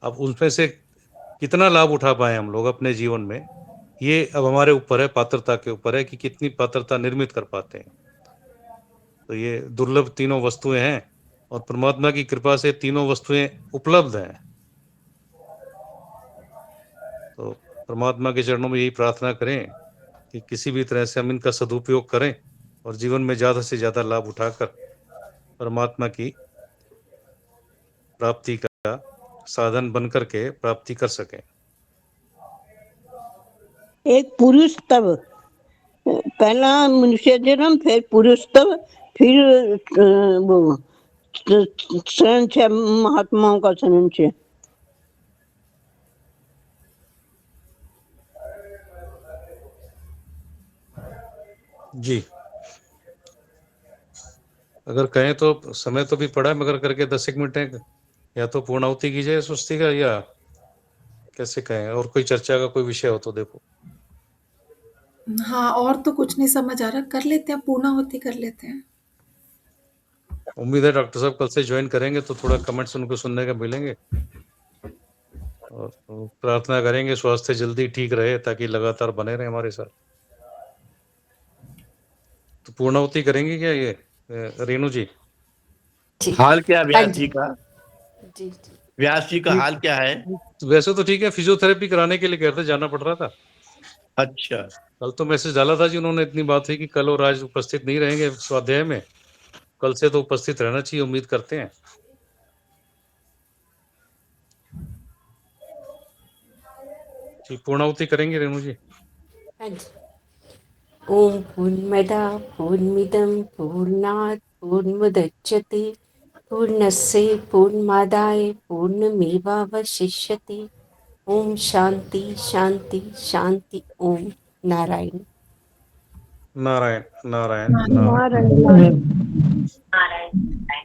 अब उसमें से कितना लाभ उठा पाए हम लोग अपने जीवन में, ये अब हमारे ऊपर है, पात्रता के ऊपर है कि कितनी पात्रता निर्मित कर पाते हैं। तो ये दुर्लभ तीनों वस्तुएं हैं और परमात्मा की कृपा से तीनों वस्तुएं उपलब्ध हैं। तो परमात्मा के चरणों में यही प्रार्थना करें कि किसी भी तरह से हम इनका सदुपयोग करें और जीवन में ज्यादा से ज्यादा लाभ उठाकर परमात्मा की प्राप्ति का साधन बनकर के प्राप्ति कर सकें। एक पुरुष तब, पहला मनुष्य जन्म, फिर पुरुष तब, फिर वो शरण से महात्माओं का शरण से। जी, अगर कहें तो समय तो भी पड़ा है, मगर करके 10 एक मिनट या तो पूर्णाहुति की जाए सुस्ती का, या कैसे कहें, और कोई चर्चा का कोई विषय हो तो देखो। हाँ, और तो कुछ नहीं समझ आ रहा, कर लेते हैं, पूर्णाहुति कर लेते हैं। उम्मीद है डॉक्टर साहब कल से ज्वाइन करेंगे तो थोड़ा कमेंट्स उनको सुनने का मिलेंगे, और प्रार्थना करेंगे स्वास्थ्य जल्दी ठीक रहे ताकि लगातार बने रहे हमारे साथ। तो पूर्णाहुति करेंगे क्या ये रेणु जी? जी हाल क्या हाँ व्यास जी जी का? जी जी व्यास जी का हाल क्या है? वैसे तो ठीक है, फिजियोथेरेपी कराने के लिए कह रहे थे, जाना पड़ रहा था। अच्छा, कल तो मैसेज डाला था जी उन्होंने, इतनी बात हुई कि कल और आज उपस्थित नहीं रहेंगे स्वाध्याय में, कल से तो उपस्थित रहना चाहिए, उम्मीद करते हैं। जी, पूर्णाहुति करेंगे रेणु जी? हाँ जी। ओम पूर्णमदः पूर्णमिदं पूर्णात् पूर्णमुदच्यते पूर्णस्य पूर्णमादाय पूर्णमेवावशिष्यते। ओम शांति शांति शांति। ओम नारायण। नारायण नारायण नारायण। नारायण। नारायण नारायण। नारायण।